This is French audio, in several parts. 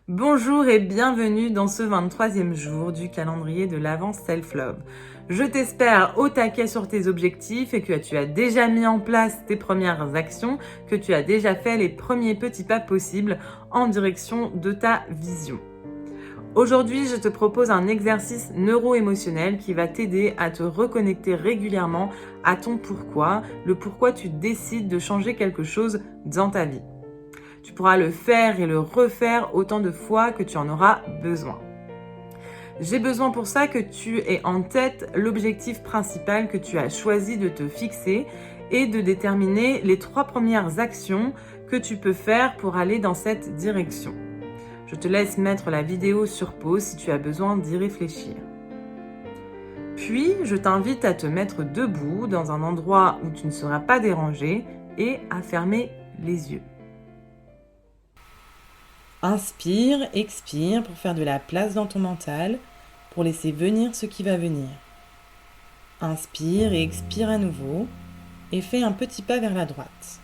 Bonjour et bienvenue dans ce 23e jour du calendrier de l'Avent Self-Love. Je t'espère au taquet sur tes objectifs et que tu as déjà mis en place tes premières actions, que tu as déjà fait les premiers petits pas possibles en direction de ta vision. Aujourd'hui, je te propose un exercice neuro-émotionnel qui va t'aider à te reconnecter régulièrement à ton pourquoi, le pourquoi tu décides de changer quelque chose dans ta vie. Tu pourras le faire et le refaire autant de fois que tu en auras besoin. J'ai besoin pour ça que tu aies en tête l'objectif principal que tu as choisi de te fixer et de déterminer les 3 premières actions que tu peux faire pour aller dans cette direction. Je te laisse mettre la vidéo sur pause si tu as besoin d'y réfléchir. Puis, je t'invite à te mettre debout dans un endroit où tu ne seras pas dérangé et à fermer les yeux. Inspire, expire pour faire de la place dans ton mental, pour laisser venir ce qui va venir. Inspire et expire à nouveau et fais un petit pas vers la droite.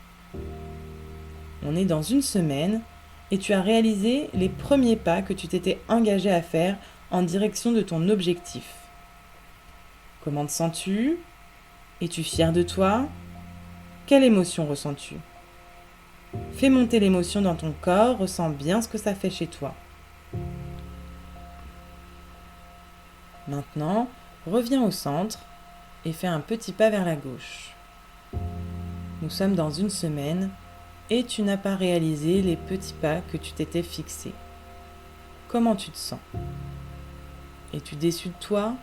On est dans une semaine et tu as réalisé les premiers pas que tu t'étais engagé à faire en direction de ton objectif. Comment te sens-tu? Es-tu fier de toi? Quelle émotion ressens-tu? Fais monter l'émotion dans ton corps, ressens bien ce que ça fait chez toi. Maintenant, reviens au centre et fais un petit pas vers la gauche. Nous sommes dans une semaine et tu n'as pas réalisé les petits pas que tu t'étais fixés. Comment tu te sens? Es-tu déçu de toi?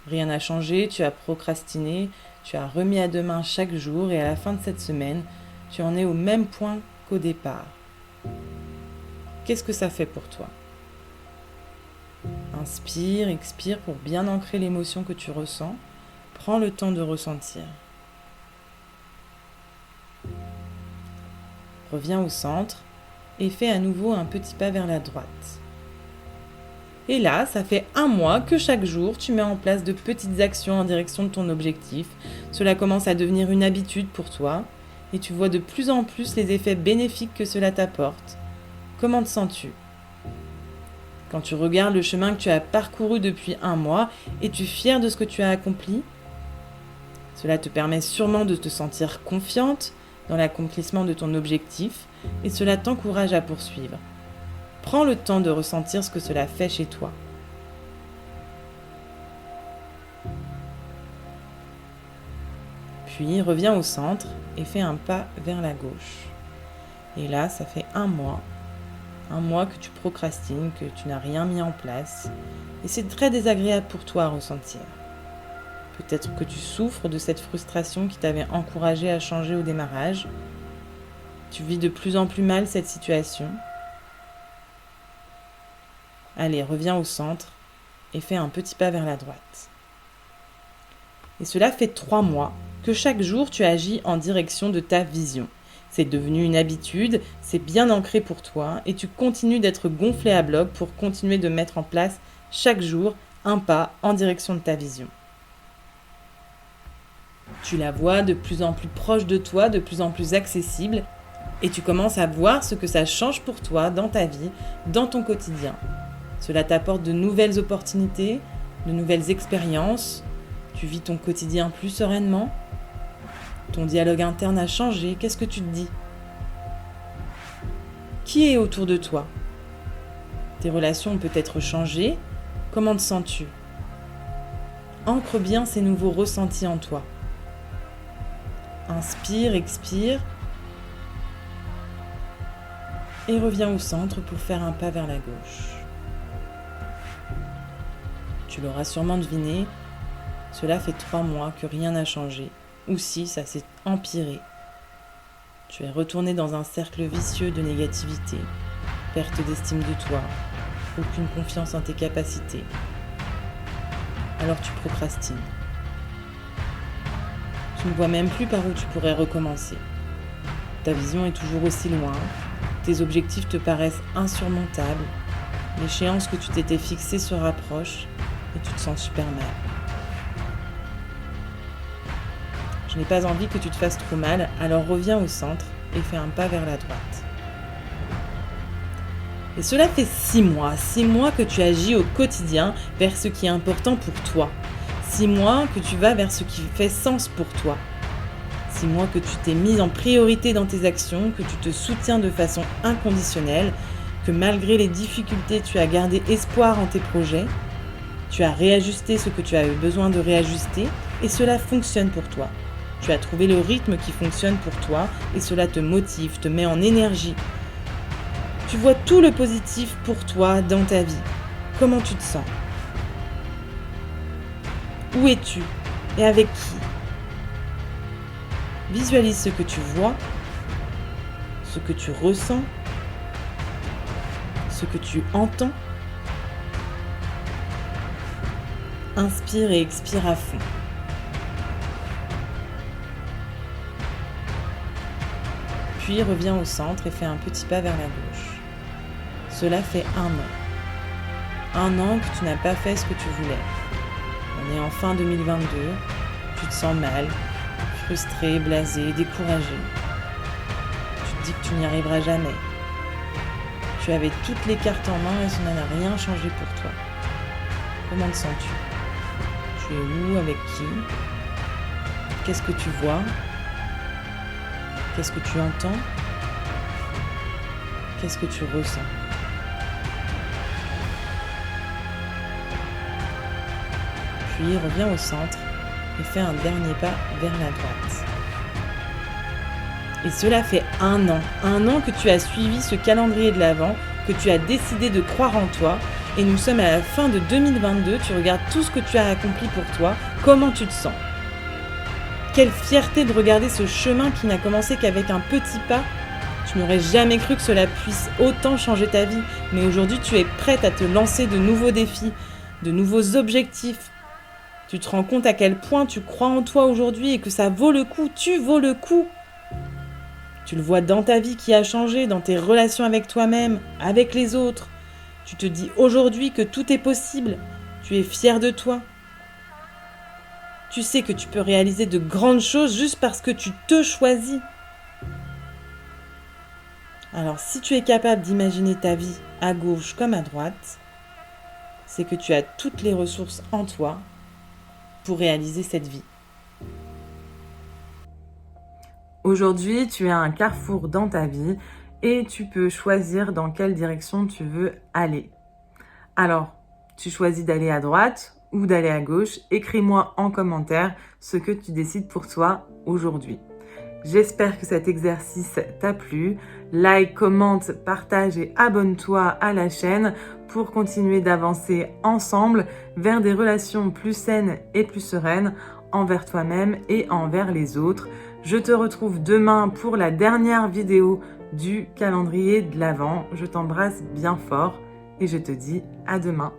Rien n'a changé, tu as procrastiné, tu as remis à demain chaque jour et à la fin de cette semaine, tu en es au même point qu'au départ. Qu'est-ce que ça fait pour toi? Inspire, expire pour bien ancrer l'émotion que tu ressens. Prends le temps de ressentir. Reviens au centre et fais à nouveau un petit pas vers la droite. Et là, ça fait 1 mois que chaque jour, tu mets en place de petites actions en direction de ton objectif. Cela commence à devenir une habitude pour toi. Et tu vois de plus en plus les effets bénéfiques que cela t'apporte. Comment te sens-tu? Quand tu regardes le chemin que tu as parcouru depuis 1 mois, es-tu fier de ce que tu as accompli? Cela te permet sûrement de te sentir confiante dans l'accomplissement de ton objectif et cela t'encourage à poursuivre. Prends le temps de ressentir ce que cela fait chez toi. Puis reviens au centre et fais un pas vers la gauche. Et là, ça fait 1 mois que tu procrastines, que tu n'as rien mis en place. Et c'est très désagréable pour toi à ressentir. Peut-être que tu souffres de cette frustration qui t'avait encouragé à changer au démarrage. Tu vis de plus en plus mal cette situation. Allez, reviens au centre et fais un petit pas vers la droite. Et cela fait 3 mois que chaque jour tu agis en direction de ta vision. C'est devenu une habitude, c'est bien ancré pour toi et tu continues d'être gonflé à bloc pour continuer de mettre en place chaque jour un pas en direction de ta vision. Tu la vois de plus en plus proche de toi, de plus en plus accessible et tu commences à voir ce que ça change pour toi dans ta vie, dans ton quotidien. Cela t'apporte de nouvelles opportunités, de nouvelles expériences. Tu vis ton quotidien plus sereinement. Ton dialogue interne a changé. Qu'est-ce que tu te dis? Qui est autour de toi? Tes relations ont peut-être changé. Comment te sens-tu? Ancre bien ces nouveaux ressentis en toi. Inspire, expire. Et reviens au centre pour faire un pas vers la gauche. Tu l'auras sûrement deviné, cela fait 3 mois que rien n'a changé. Ou si, ça s'est empiré. Tu es retourné dans un cercle vicieux de négativité, perte d'estime de toi, aucune confiance en tes capacités. Alors tu procrastines. Tu ne vois même plus par où tu pourrais recommencer. Ta vision est toujours aussi loin, tes objectifs te paraissent insurmontables, l'échéance que tu t'étais fixée se rapproche et tu te sens super mal. Je n'ai pas envie que tu te fasses trop mal, alors reviens au centre et fais un pas vers la droite. Et cela fait 6 mois que tu agis au quotidien vers ce qui est important pour toi. 6 mois que tu vas vers ce qui fait sens pour toi. 6 mois que tu t'es mis en priorité dans tes actions, que tu te soutiens de façon inconditionnelle, que malgré les difficultés, tu as gardé espoir en tes projets, tu as réajusté ce que tu avais besoin de réajuster et cela fonctionne pour toi. Tu as trouvé le rythme qui fonctionne pour toi et cela te motive, te met en énergie. Tu vois tout le positif pour toi dans ta vie. Comment tu te sens? Où es-tu? Et avec qui? Visualise ce que tu vois, ce que tu ressens, ce que tu entends. Inspire et expire à fond. Puis reviens au centre et fais un petit pas vers la gauche. Cela fait 1 an. 1 an que tu n'as pas fait ce que tu voulais. On est en fin 2022, tu te sens mal, frustré, blasé, découragé. Tu te dis que tu n'y arriveras jamais. Tu avais toutes les cartes en main et cela n'a rien changé pour toi. Comment te sens-tu? Tu es où? Avec qui? Qu'est-ce que tu vois? Qu'est-ce que tu entends? Qu'est-ce que tu ressens? Puis reviens au centre et fais un dernier pas vers la droite. Et cela fait 1 an. 1 an que tu as suivi ce calendrier de l'Avent, que tu as décidé de croire en toi. Et nous sommes à la fin de 2022, tu regardes tout ce que tu as accompli pour toi. Comment tu te sens? Quelle fierté de regarder ce chemin qui n'a commencé qu'avec un petit pas. Tu n'aurais jamais cru que cela puisse autant changer ta vie. Mais aujourd'hui, tu es prête à te lancer de nouveaux défis, de nouveaux objectifs. Tu te rends compte à quel point tu crois en toi aujourd'hui et que ça vaut le coup. Tu vaux le coup. Tu le vois dans ta vie qui a changé, dans tes relations avec toi-même, avec les autres. Tu te dis aujourd'hui que tout est possible. Tu es fier de toi. Tu sais que tu peux réaliser de grandes choses juste parce que tu te choisis. Alors, si tu es capable d'imaginer ta vie à gauche comme à droite, c'est que tu as toutes les ressources en toi pour réaliser cette vie. Aujourd'hui, tu es à un carrefour dans ta vie et tu peux choisir dans quelle direction tu veux aller. Alors, tu choisis d'aller à droite ou d'aller à gauche. Écris-moi en commentaire ce que tu décides pour toi aujourd'hui. J'espère que cet exercice t'a plu. Like, commente, partage et abonne-toi à la chaîne pour continuer d'avancer ensemble vers des relations plus saines et plus sereines envers toi-même et envers les autres. Je te retrouve demain pour la dernière vidéo du calendrier de l'Avent. Je t'embrasse bien fort et je te dis à demain.